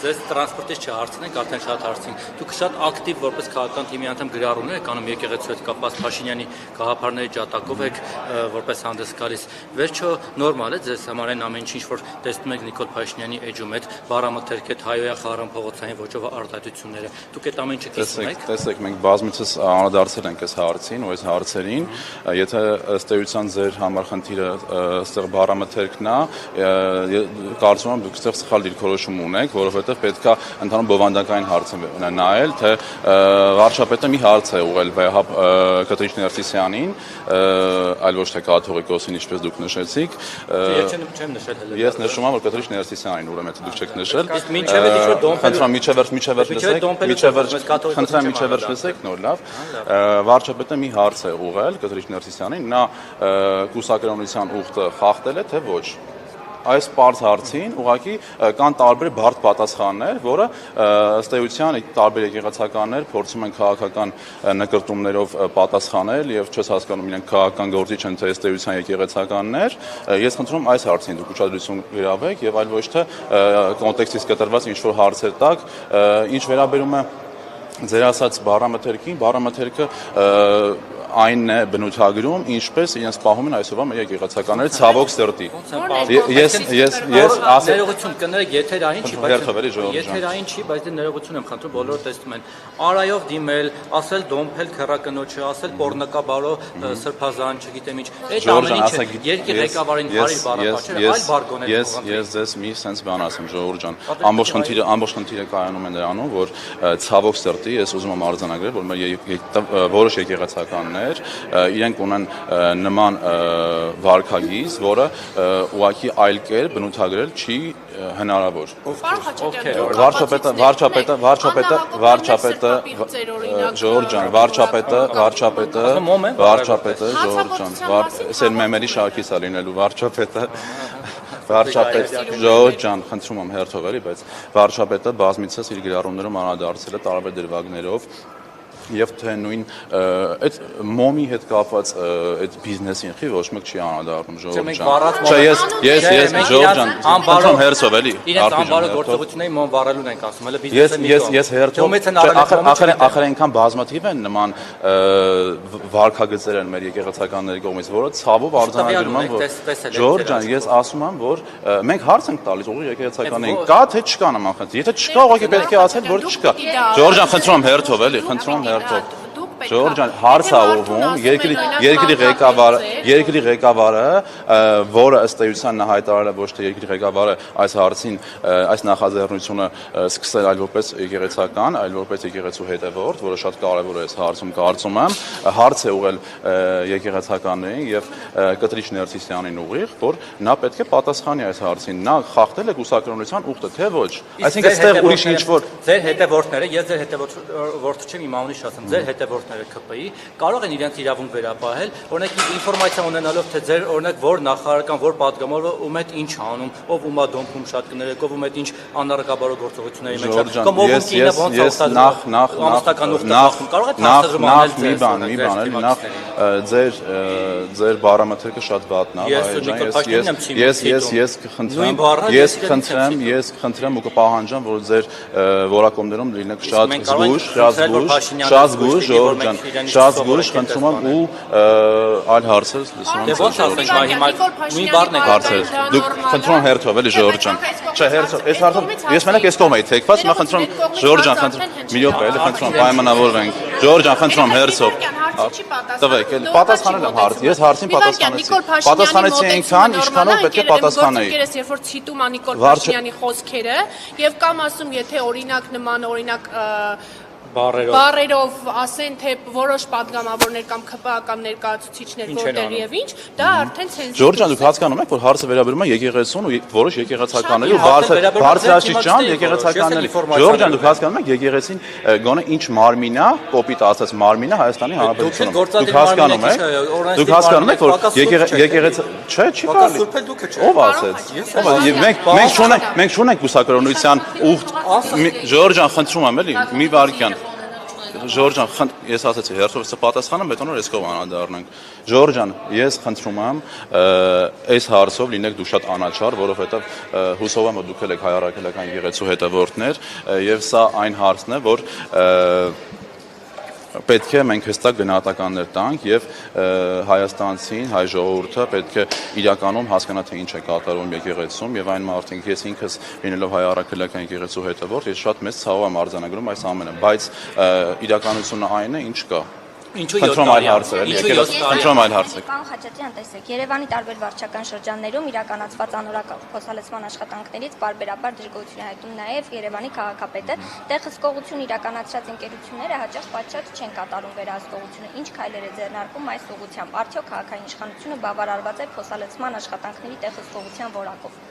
ձեզ տրանսպորտից չհարցնենք, արդեն շատ հարցին։ Դուք շատ ակտիվ որպես քաղաքական թիմի անդամ գրառումներ եք անում եկեղեցու հետ կապված Փաշինյանի գաղափարների ջատագով եք որպես հանդես գալիս։ Վերջո նորմալ է ձեզ համար այն ամեն ինչ որ տեսնում եք Նիկոլ Փաշինյանի էջում այդ բառամթերք այդ հայոյա խառն փողոցային ոճով արտահայտությունները։ Դուք այդ ամեն ինչը կիսում եք։ Տեսեք, մենք բազմիցս անդրադարձել ենք այս հարցին ու այս հարցերին, եթե ըստ էության ձեր համար խնդիրը այստեղ բառամթերքն է, կարծում եմ դուք այստեղ սխալ դիրքորոշում ունեք, որովհետև պետք է ընդհանուր բովանդակային հարցը նայել, թե վարչապետը մի հարց է ուղղել Վահագն Կտրիչ Ներսիսյանին, այլ ոչ թե կաթողիկոսին, ինչպես դուք նշեցիք։ Չեմ նշել հենց։ Ես նշում եմ, որ Կտրիչ Ներսիսյանին, ուրեմն եթե դուք չեք նշել։ Խնդրեմ միջևերջ լսեք, նոր լավ։ Վարչապետը մի հարց է ուղղել Կտրիչ Ներսիսյանին, նա կուսակրոնության ուխտը խախտել է, թե ոչ։ Այս պարզ հարցին ուղղակի կան տարբեր բարդ պատասխաններ, որը ըստ էության տարբեր եկեղեցականներ փորձում են քաղաքական նկրտումներով պատասխանել եւ չես հասկանում իրենք քաղաքական գործիչ են թե ըստ էության եկեղեցականներ։ Ես խնդրում եմ այս հարցին դուք ուշադրություն գրավեք եւ այլ ոչ թե կոնտեքստից կտրված ինչ որ հարցեր տակ, ինչ վերաբերում է ձեր ասած բառամթերքին, բառամթերքը այն է բնութագրում, ինչպես իրենց պահում են այսօրվա մեր եկեղեցականները ցավոք սրտի։ Ես ներողություն կներեք, եթերային չի, եթերային չի, բայց դե ներողություն եմ խնդրում, բոլորը տեսնում են։ Արայով դիմել, ասել դոմփել քեռակնոջը, ասել պորնակաբարո սրբազան, չգիտեմ ինչ։ Այդ ամեն ինչը երկի ղեկավարին հարիր բառապաշեր, այլ բարգոներ։ Ես ձեզ մի sense բան ասեմ, Ժողովուրդ ջան։ Ամբողջ խնդիրը կայանում է նրանում, որ ցավոք սրտի ես ուզում եմ արձանագրել, որ մեր որոշ եկեղեցականներ իրենք ունեն նման վարքագիծ, որը ուղղակի այլ կերպ բնութագրել չի հնարավոր։ Վարչապետը Ժողովուրդ ջան, վարչապետը Ժողովուրդ ջան, Սեր Մեմերի շարքից է լինելու վարչապետը Ժողովուրդ ջան, խնդրում եմ հերթով էլի, բայց վարչապետը բազմիցս իր գրառումներում անդրադարձել է տարբեր դրվագներով եւ թե նույն այդ մոմի հետ կապված այդ բիզնեսին խի ոչ մեկ չի անդրադառնում Ժողովուրդ ջան։ Չէ, ես Ժողովուրդ ջան, խնդրում հերթով էլի։ Իրենց անբարո գործողությունների մոմ վառելուն ենք ասում, հələ բիզնեսը Ես հերթով ախր այնքան բազմաթիվ են նման վարքագծեր են մեր եկեղեցականների կողմից, որը ցավով արձանագրում են, որ Ժողովուրդ ջան, ես ասում եմ, որ մենք հարց ենք տալիս ուղիղ եկեղեցականներին, կա թե չկա նման խնդիր։ Եթե չկա, ուղղակի պետք է ասել, որ չկա։ Ժողովուրդ ջան, խնդրում եմ հերթով էլի, խնդրում եմ Ժողովուրդ ջան, հարց է ուղղվում երկրի ղեկավարը, որը ըստ էության նա հայտարարել է ոչ թե երկրի ղեկավարը այս հարցին, այս նախաձեռնությունը սկսել այլ որպես եկեղեցական, այլ որպես եկեղեցու հետևորդ, որը շատ կարևոր է այս հարցում, կարծում եմ, հարց է ուղղել եկեղեցականներին եւ Կտրիչ Ներսիսյանին ուղիղ, որ նա պետք է պատասխանի այս հարցին, նա խախտել է կուսակրոնության ուխտը, թե ոչ։ Այսինքն այստեղ ուրիշ ինչ որ ձեր հետևորդները, ես ձեր հետևորդը չեմ, իմ անունից ասեմ, ձեր հետևորդները ԿՊ-ի կարող են իրենց իրավունք վերապահել, օրինակ ինֆորմացիա ունենալով, թե ձեր օրինակ որ նախարարական, որ պատգամավորը ում հետ ինչ անում, ով ումա դոմփում շատ կներեք, ով ում հետ ինչ անառակաբարո գործողությունների մեջ է, կամ ով ում կինը ոնց մի բան, նախ ձեր բառամթերքը շատ վատն է, ես խնդրեմ ու կպահանջեմ, որ ձեր որակումներում լինեք շատ զգույշ, Ժողովուրդ ջան, շատ զգույշ, խնդրում եմ ու այլ հարցեր լսում եմ։ Ո՞նց ասենք, հիմա նույն բառն եք հարցեր։ Դուք խնդրում եմ հերթով էլի Ժողովուրդ ջան։ Չէ, հերթով, այս հարցով ես մենակ այս կողմ էի թեքված, հիմա խնդրում եմ Ժողովուրդ ջան, խնդրում մի րոպե էլի խնդրում եմ պայմանավորվենք։ Ժողովուրդ ջան, խնդրում եմ հերթով։ Տվեք, էլի պատասխանել եմ հարց։ Ես հարցին պատասխանեցի այնքան, ինչքանով պետք է պատասխանեի։ Ես երբ որ ցիտում ա Նիկոլ Փաշինյանի խոսքերը եւ կամ ասում, եթե օրինակ նման օրինակ բառերով ասեն, թե որոշ պատգամավորներ կամ ԿՊԱ-ական ներկայացուցիչներ որտեղ եւ ինչ, դա արդեն ցենզուրա։ Ժողովուրդ ջան, դուք հասկանում եք, որ հարցը վերաբերում է եկեղեցուն ու որոշ եկեղեցականների ու բարձրաճիճան եկեղեցականների։ Ժողովուրդ ջան, դուք հասկանում եք, եկեղեցին գոնե ինչ մարմին է, կոպիտ ասած մարմին է Հայաստանի Հանրապետությունում։ Դուք հասկանում եք, որ եկեղեցը չէ, չի կարելի։ Ով ասեց։ Մենք չունենք կուսակրոնության ուխտ։ Ժողովուրդ ջան, խնդրում եմ էլի, մի վարքյան։ Ժորժ ջան, ես ասացի, հերթով պատասխանը մեկ օր էսքով անդառնանք։ Ժորժ ջան, ես խնդրում եմ այս հարցով լինեք դու շատ անաչառ, որովհետև հուսով եմ որ դուք եք հայ առաքելական եկեղեցու հետևորդներ, եւ սա այն հարցն է, որ պետք է մենք հստակ գնահատականներ տանք եւ հայաստանցին, հայ ժողովուրդը պետք է իրականում հասկանա թե ինչ է կատարվում եկեղեցում եւ այն մարդիկ ես ինքս լինելով հայ առաքելական եկեղեցու հետևորդ ես շատ մեծ ցավ եմ արձանագրում այս ամենը, բայց իրականությունը այն է, ինչ կա։ Ինչու 7 տարի Խնդրում այլ հարցեր։ Պարոն Խաչատրյան, տեսեք, Երևանի տարբեր վարչական շրջաններում իրականացված անորակ փոխհալեցման աշխատանքներից բարբերաբար դժգոհություն է հայտնում նաև Երևանի քաղաքապետը։ Տեղհսկողություն իրականացրած ընկերությունները հաճախ պատշաճ չեն կատարում վերահսկողությունը։ Ինչ քայլեր է ձեռնարկում այս ուղղությամբ։ Արդյոք քաղաքային իշխանությունը բավարարված է փոխհալեցման աշխատանքների տեղհսկողության որակով։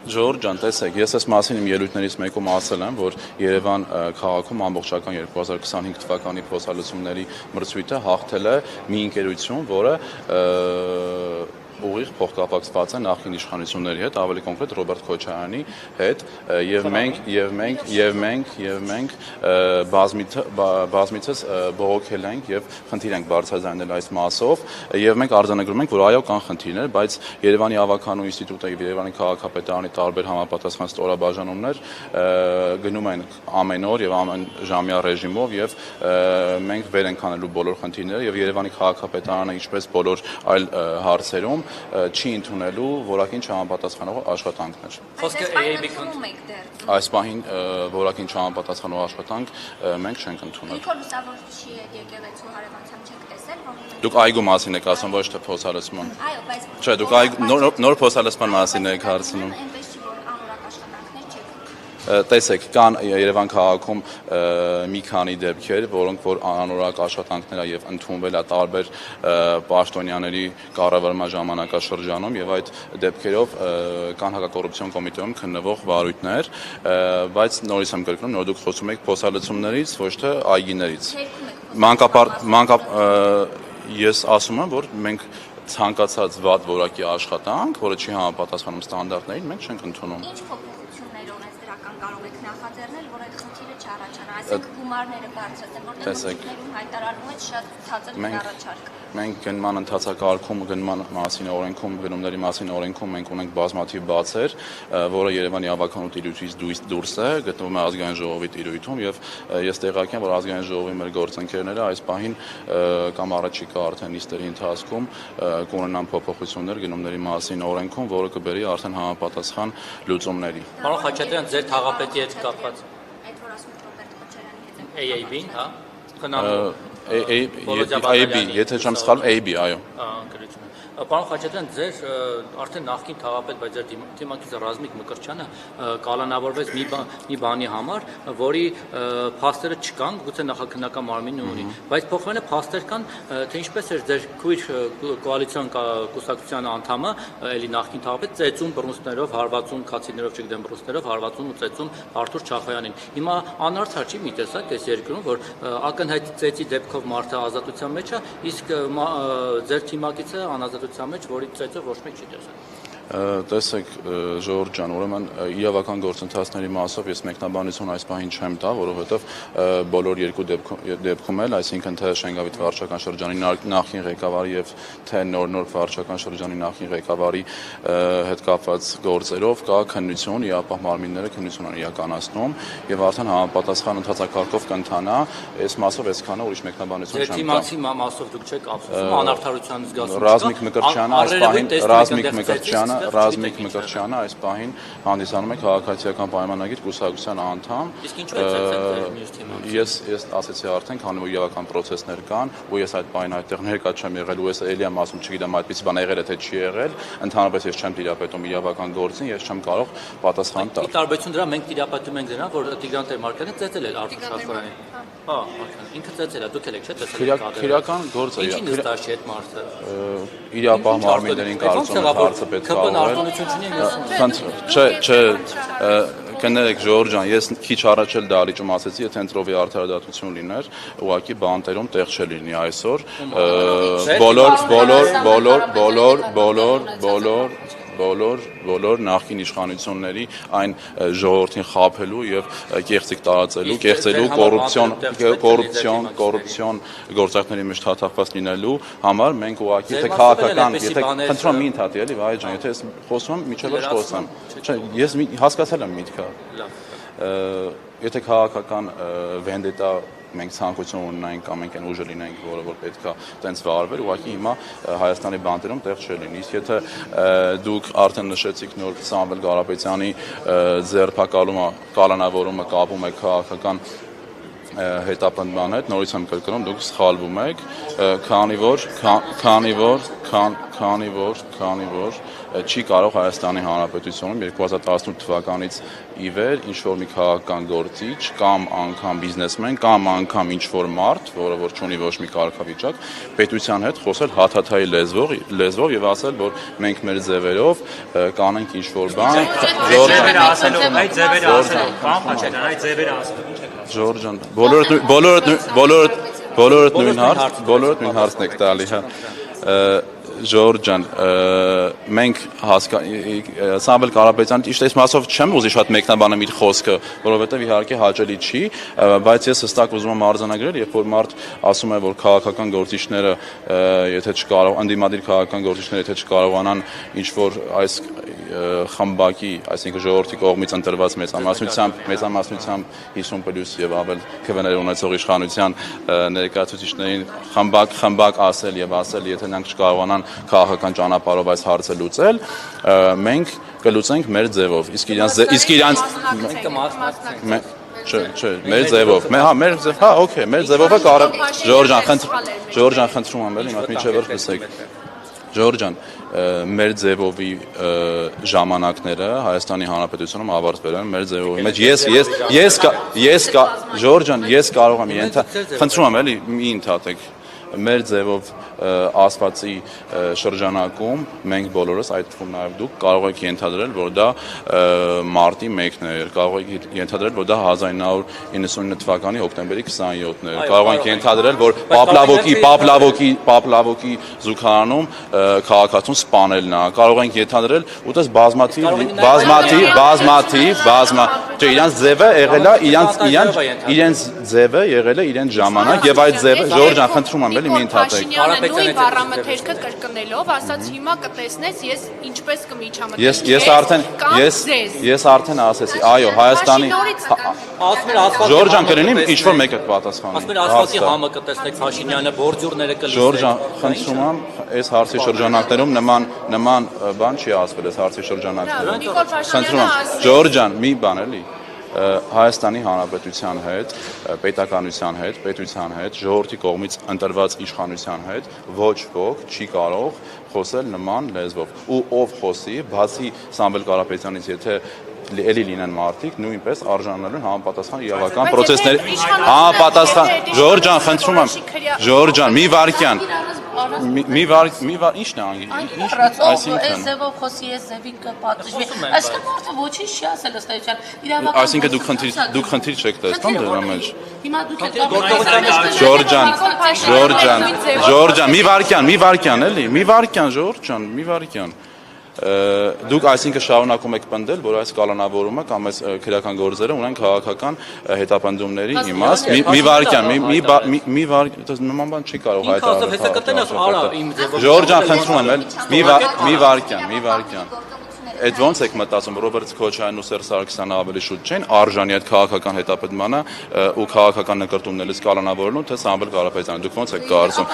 Ժորժ ջան, տեսեք, ես այս մասին իմ ելույթներից մեկում ասել եմ, որ Երևան քաղաքում ամբողջական 2025 թվականի փոխհալեցումների մրցույթը հաղթել է մի ընկերություն, որը ուղիղ փոխկապակցված է նախկին իշխանությունների հետ, ավելի կոնկրետ Ռոբերտ Քոչարյանի հետ, եւ մենք բազմիցս բողոքել ենք եւ խնդիր ենք բարձրաձայնել այս մասով եւ մենք արձանագրում ենք, որ այո կան խնդիրներ, բայց Երևանի ավականու ինստիտուտը եւ Երևանի քաղաքապետարանի տարբեր համապատասխան ստորաբաժանումներ գնում են ամեն օր եւ ամեն ժամյա ռեժիմով եւ մենք վեր ենք անելու բոլոր խնդիրները եւ Երևանի քաղաքապետարանը ինչպես բոլոր այլ հարցերում չի ընդունելու որակին չհամապատասխանող աշխատանքներ։ Խոսքը Այս պահին որակին չհամապատասխանող աշխատանք մենք չենք ընդունել։ Ինքո լուսավորչի եկեղեցու հարևանությամբ չեք տեսել, որ Դուք այգու մասին եք ասում, ոչ թե փոխհալեցման։ Այո, բայց Չէ, դուք նոր փոխհալեցման մասին եք հարցնում։ այնպես չի որ անորակ աշխատանքներ չեք։ Տեսեք, կան Երևան քաղաքում մի քանի դեպքեր, որոնք որ անորակ աշխատանքներ եւ ընդունվել է տարբեր պաշտոնյաների կառավարման ժամանակաշրջանում եւ այդ դեպքերով կան հակակոռուպցիոն կոմիտեում քննվող վարույթներ, բայց նորից եմ կրկնում, նոր դուք խոսում եք փոխհալեցումներից, ոչ թե այգիներից։ Ես ասում եմ, որ մենք ցանկացած վատ որակի աշխատանք, որը չի համապատասխանում ստանդարտներին, մենք չենք ընդունում։ Ինչ փոփոխություններ ունես դրական կարող եք նախաձեռնել, որ այդ խնդիրը չառաջանա, այսինքն գումարները բարձրացնել, որտեղ մշտներում հայտարարվում է շատ ցածր առաջարկ։ Մենք գնման ընթացակարգում, գնման մասին օրենքում, գնումների մասին օրենքում մենք ունենք բազմաթիվ բացեր, որը Երևանի ավականու տիրույթից դուրս է, գտնվում է ազգային ժողովի տիրույթում եւ ես տեղյակ եմ, որ ազգային ժողովի մեր գործընկերները այս պահին կամ առաջիկա արդեն նիստերի ընթացքում կունենան փոփոխություններ գնումների մասին օրենքում, որը կբերի արդեն համապատասխան լուծումների։ Պարոն Խաչատրյան, ձեր թաղապետի հետ կապված Այդ որ ասում Ռոբերտ Քոչարյանի հետ։ AAB-ն, հա, խնամու AB, եթե չեմ սխալվում, AB, այո։ Գրությունը։ Պարոն Խաչատրյան, ձեր արդեն նախկին թաղապետ, բայց ձեր թիմակիցը Ռազմիկ Մկրտչյանը կալանավորվեց մի բանի համար, որի փաստերը չկան, գուցե նախաքննական մարմինը ունի, բայց փոխվել է փաստեր կան, թե ինչպես էր ձեր քույր կոալիցիոն կուսակցության անդամը, էլի նախկին թաղապետ ծեծում բռունցքներով, հարվածում քացիներով, չգիտեմ բռունցքներով, հարվածում ու ծեծում Արթուր Չախոյանին։ Հիմա անարդար չի մի տեսակ այս երկրում, որ ակնհայտ ծեծի դեպքով մարդը ազատության մեջ է, իսկ ձեր թիմակիցը անազատության մեջ, որի ծեծը ոչ մեկ չի տեսել։ Տեսեք, Ժորժ ջան, ուրեմն իրավական գործընթացների մասով ես մեկնաբանություն այս պահին չեմ տա, որովհետև բոլոր երկու դեպքում էլ, այսինքն թե Շենգավիթ վարչական շրջանի նախին ղեկավարի եւ թե նոր վարչական շրջանի նախին ղեկավարի հետ կապված գործերով կա քննություն, իրապահ մարմինները քննություն են իրականացնում եւ արդեն համապատասխան ընթացակարգով կընթանա, այս մասով այսքանը ուրիշ մեկնաբանություն չեմ տա։ Ձեր թիմացի մասով դուք չեք ափսոսում անարդարության զգացում։ Ռազմիկ Մկրտչյանը այս պահին Ռազմիկ Մկրտչյանը այս պահին հանդիսանում է քաղաքացիական պայմանագիր կուսակցության անդամ։ Իսկ ինչու է ծեծել մյուս թիմը։ Ես ասացի արդեն, քանի որ իրավական process-ներ կան, ու ես այդ պահին այդտեղ ներկա չեմ եղել, ու ես էլի եմ ասում, չգիտեմ այդպիսի բան եղել է թե չի եղել, ընդհանրապես ես չեմ տիրապետում իրավական գործին, ես չեմ կարող պատասխան տալ։ Ի տարբերություն դրա մենք տիրապետում ենք դրան, որ Տիգրան Տեր-Մարկարյանը ծեծել էր Արթուր Շաֆրանին։ Հա, ինքը ծեծել է, դուք եք չէ՞ ծեծել։ Քրեական գործ է։ Ինչի նստաշ է այդ մարդը։ Իրապահ մարմիններին կարծում եմ հարցը պետք է Կներեք Ժորժ ջան, ես քիչ առաջ էլ դալիճում ասեցի, եթե ընտրովի արդարադատություն լիներ, ուղղակի բանտերում տեղ չլինի այսօր։ բոլոր նախկին իշխանությունների այն ժողովրդին խաբելու եւ կեղծիք տարածելու, կեղծելու կոռուպցիոն գործակների մեջ թաթախված լինելու համար մենք ուղղակի եթե քաղաքական, եթե խնդրում եմ մի ընդհատի էլի, վայ ջան, եթե ես խոսում եմ, միջև խոսեմ։ Չէ, ես հասկացել եմ միտքը։ Եթե քաղաքական վենդետա մենք ցանկություն ունենք կամ մենք այն ուժը լինենք, որը պետքա տենց վարվեր, ուղղակի հիմա Հայաստանի բանտերում տեղ չլինի։ Իսկ եթե դուք արդեն նշեցիք նոր Սամվել Կարապետյանի ձերբակալումը, կալանավորումը կապում է քաղաքական հետապնդման հետ, նորից եմ կրկնում, դուք սխալվում եք, քանի որ չի կարող Հայաստանի Հանրապետությունում 2018 թվականից ի վեր ինչ-որ մի քաղաքական գործիչ կամ անգամ բիզնեսմեն կամ անգամ ինչ-որ մարդ, որը որ չունի ոչ մի կարգավիճակ, պետության հետ խոսել հաթաթայի լեզվով եւ ասել, որ մենք մեր ձևերով կանենք ինչ-որ բան, Ժորժան, բոլորդ նույն հարցն եք տալի, հա։ Ժորժան, մենք Սամվել Կարապետյանը ճիշտ մասով չեմ ուզի շատ մեկնաբանեմ իր խոսքը, որովհետև իհարկե հաճելի չի, բայց ես հստակ ուզում եմ արձանագրել, երբ որ մարդ ասում է, որ քաղաքական գործիչները, եթե չկարող, ընդդիմադիր քաղաքական գործիչները, եթե չկարողանան ինչ-որ այս խմբակի, այսինքն ժողովրդի կողմից ընտրված մեծամասնությամբ 50+ եւ ավել քվեներ ունեցող իշխանության ներկայացուցիչներին խմբակ ասել եւ ասել, եթե նրանք չկարողանան քաղաքական ճանապարհով այս հարցը լուծել, մենք կլուծենք մեր ձևով։ Իսկ իրանց Չէ, մեր ձևով։ Հա, օքեյ, մեր ձևով է կարող Ժորժան, խնդրում եմ, էլի, մինչև վերջ լսեք։ Ժորժան, մեր ձևովի ժամանակները Հայաստանի Հանրապետությունում ավարտվել են, մեր ձևովի մեջ Ժորժան, ես կարող եմ խնդրում եմ, էլի, մի ընդհատեք։ Մեր ձևով ասվածի շրջանակում մենք բոլորս, այդ թվում նաև դուք, կարող եք ենթադրել, որ դա մարտի 1-ն էր, կարող եք ենթադրել, որ դա 1999 թվականի հոկտեմբերի 27-ն էր, կարող եք ենթադրել, որ Պապլավոկի զուգարանում քաղաքացուն սպանելն է, կարող ենք ենթադրել, ուտես Չէ, իրանց ձևը եղել է, իրենց ձևը եղել է իրենց ժամանակ եւ այդ ձևը Ժորժան, խնդրում եմ, էլի մի ընդհատեք։ Նույն բառամթերքը կրկնելով ասաց հիմա կտեսնես ես ինչպես կմիջամտեմ։ Ես արդեն ասեցի, այո, Հայաստանի Ժորժան կլինի ինչ որ մեկը պատասխանի։ Ասում են ասֆալտի համը կտեսնեք Փաշինյանը, բորձյուրները կլսեք։ Ժորժան, խնդրում եմ, այս հարցի շրջանակներում նման բան չի ասվել այս հարցի շրջանակներում։ Խնդրում եմ, Ժորժան, մի բան էլի Հայաստանի Հանրապետության հետ, պետականության հետ, ժողովրդի կողմից ընտրված իշխանության հետ ոչ ոք չի կարող խոսել նման լեզվով։ Ու ով խոսի, բացի Սամվել Կարապետյանից, եթե էլի լինեն մարդիկ, նույնպես արժանանալու համապատասխան իրավական process-ների համապատասխան Ժորժան, խնդրում եմ, Ժորժան, մի վարքյան ինչն է անգի, այսինքն ձևով խոսի ես ձևին կպատժվի, այսինքն մարդը ոչինչ չի ասել ըստ էության, իրավական այսինքն դուք խնդիր չեք տեսնում դրա մեջ։ Հիմա դուք եք Ժորժան, մի վարքյան, էլի, մի վարքյան։ Դուք այսինքն շարունակում եք պնդել, որ այս կալանավորումը կամ այս քրեական գործերը ունեն քաղաքական հետապնդումների իմաստ։ Մի վարքյան, նման բան չի կարող հայտարարել։ Ժորժան, խնդրում եմ, մի վարքյան։ Այդ ոնց եք մտածում, Ռոբերտ Քոչարյանն ու Սերժ Սարգսյանը ավելի շուտ չեն արժանի այդ քաղաքական հետապնդմանը ու քաղաքական նկարտումներից կալանավորելու, թե Սամվել Կարապետյանը, դուք ոնց եք կարծում։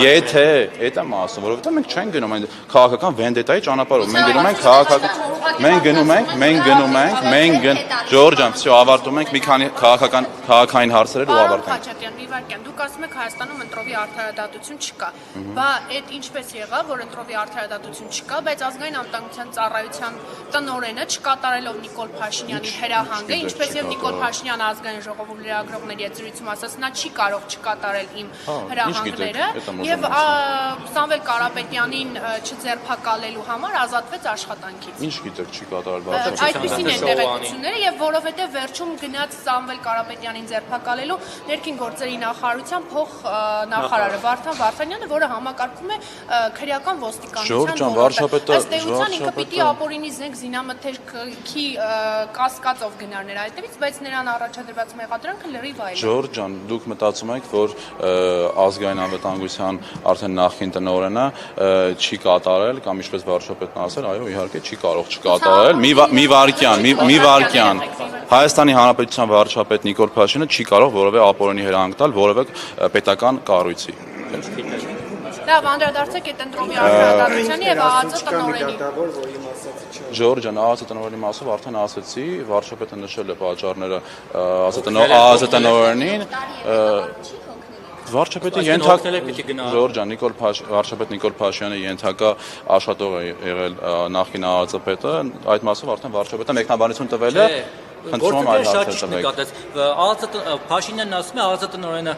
Եթե այդ եմ ասում, որովհետև մենք չենք գնում այն քաղաքական վենդետայի ճանապարհով, Ժորժան, всё, ավարտում ենք մի քանի քաղաքային հարցեր ու ավարտենք։ Մի վարքյան, դուք ասում եք Հայաստանում ընտրովի արդարադատություն չկա։ Բա այդ ինչպես եղավ, որ ընտրովի արդարադատություն չկա, կա, բայց ազգային անվտանգության ծառայության տնօրենը չկատարելով Նիկոլ Փաշինյանի հրահանգը, ինչպես եւ Նիկոլ Փաշինյանը ազգային ժողովում լրագրողների հետ զրույցում ասաց, նա չի կարող չկատարել իմ հրահանգները եւ Սամվել Կարապետյանին չձերբակալելու համար ազատվեց աշխատանքից։ Ինչ գիտեք չի կատարել վարչապետը։ Այդպիսին են տեղեկությունները եւ որովհետեւ վերջում գնաց Սամվել Կարապետյանին ձերբակալելու ներքին գործերի նախարարության փոխնախարարը Վարդան Վարդանյանը, որը համակարգում է քրեական ոստիկանության ոլորտը։ Ըստ էության ինքը պիտի ապօրինի զենք զինամթերքի կասկածով գնար նրա հետևից, բայց նրան առաջադրված մեղադրանքը լրիվ այլ է։ Ժորժ ջան, դուք մտածում եք, որ ազգային անվտանգության արդեն նախկին տնօրենը չի կատարել կամ ինչպես վարչապետն ասել, այո, իհարկե չի կարող չկատարել։ Մի վարքյան։ Հայաստանի Հանրապետության վարչապետ Նիկոլ Փաշինյանը չի կարող որևէ ապօրինի հրահանգ տալ որևէ պետական կառույցի։ Լավ, անդրադարձեք այդ ընտրովի արդարադատությանի եւ ԱԱԾ տնօրենի։ Ժորժ ջան, ԱԱԾ տնօրենի մասով արդեն ասացի, վարչապետը նշել է պատճառները ԱԱԾ տնօրենին։ Վարչապետը Ժորժ ջան, վարչապետ Նիկոլ Փաշինյանը ենթակա աշխատող է եղել նախկին ԱԱԾ պետը, այդ մասով արդեն վարչապետը մեկնաբանություն տվել է։ Գործը շատ ճիշտ նկատեց։ Փաշինյանն ասում է ԱԱԾ տնօրենը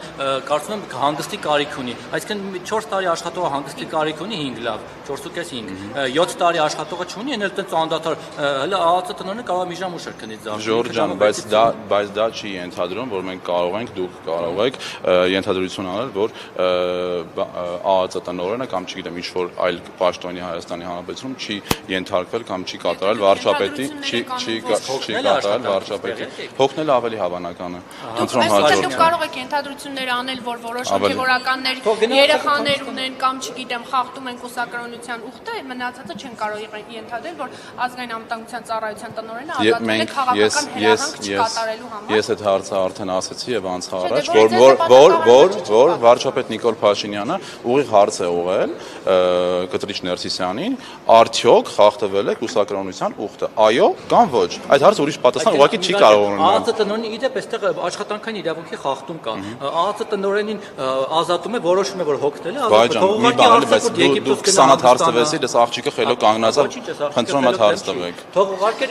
կարծում եմ հանգստի կարիք ունի։ Այսինքն 4 տարի աշխատողը հանգստի կարիք ունի 5 լավ, 4.5, 7 տարի աշխատողը չունի, այն էլ տենց անդադար, հələ ԱԱԾ տնօրենը կարող է մի ժամ ուշ քնից զարթնել։ Ժորժ ջան, բայց դա չի ենթադրում, որ մենք կարող ենք, դուք կարող եք ենթադրություն անել, որ ԱԱԾ տնօրենը կամ չգիտեմ ինչ որ այլ պաշտոնի Հայաստանի Հանրապետությունում չի ենթարկվել կամ չի կատարել վարչապետի, չի կատարել վարչապետի։ Հոգնել ավելի հավանական է։ Ընտրում հաջորդ։ Դուք կարող եք ենթադրություններ անել, որ որոշ հոգեվորականներ երեխաներ ունեն կամ չգիտեմ խախտում են կուսակրոնության ուխտը, մնացածը չեն կարող ենթադրել, որ ազգային անվտանգության ծառայության տնօրենը ազատվել է քաղաքական հրահանգ չկատարելու համար։ Ես այդ հարցը արդեն ասացի եւ անցա առաջ, որ վարչապետ Նիկոլ Փաշինյանը ուղիղ հարց է ուղղել Կտրիչ Ներսիսյանին, արդյոք խախտվել է կուսակրոնության ուխտը։ Այո կամ ոչ։ Այդ հարցը ուրիշ պատասխան ուղղակի չի կարող ունենալ։ ԱԱԾ տնօրենի իդեպ այստեղ աշխատանքային իրավունքի խախտում կա։ ԱԱԾ տնօրենին ազատում է, որոշում է, որ հոգնել է, դուք 20 հարց տվեցի, դες աղջիկը խելոք կանգնած է, խնդրում եմ հարց տվեք։ Թող ուղարկեր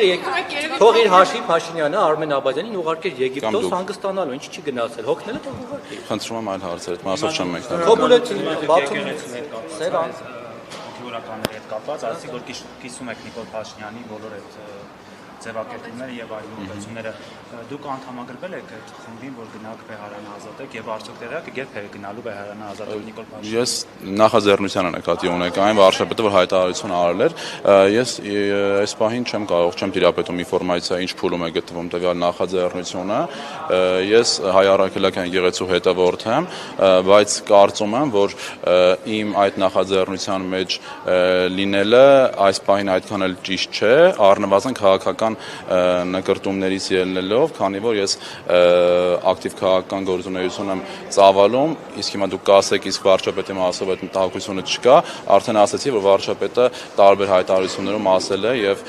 թող իր հաշվի Փաշինյանը Արմեն Աբազյանին ուղարկեր Եգիպտոս հանգստանալու, ինչ չի գնացել, հոգնել է թող ուղարկի։ Խնդրում եմ այլ հարցեր, այդ մասով չեմ մեկնել։ Թոբուլեցին, բացումեցին, սևան հոգեվորականների հետ կապված, ասացի, որ կիսում եք Նիկոլ Փաշինյանի բոլոր այդ ձևակերպումները եւ այլ ուղղությունները դուք անդամագրվել եք այդ խմբին, որ գնաք Բեհարանը ազատեք եւ արդյոք տեղյակ եք երբ եք գնալու Բեհարանը ազատել Նիկոլ Փաշինյանը։ Ես նախաձեռնությանը նկատի ունեք այն վարչապետը, որ հայտարարություն արել էր, ես այս պահին չեմ տիրապետում ինֆորմացիա, ինչ փուլում է գտնվում տվյալ նախաձեռնությունը, ես հայ առաքելական եկեղեցու հետևորդ եմ, բայց կարծում եմ, որ իմ այդ նախաձեռնության մեջ լինելը այս պահին այդքան էլ ճիշտ չէ, առնվազն քաղաքական նկրտումներից ելնելով, քանի որ ես ակտիվ քաղաքական գործունեություն եմ ծավալում, իսկ հիմա դուք կասեք, իսկ վարչապետի մասով այդ մտահոգությունը չկա, արդեն ասացի, որ վարչապետը տարբեր հայտարարություններում ասել է եւ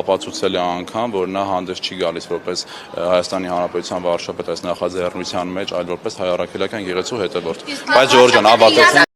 ապացուցել է անգամ, որ նա հանդես չի գալիս որպես Հայաստանի Հանրապետության վարչապետ այս նախաձեռնության մեջ, այլ որպես հայ առաքելական եկեղեցու հետևորդ։ Բայց Ժորժ ջան, ավարտեցին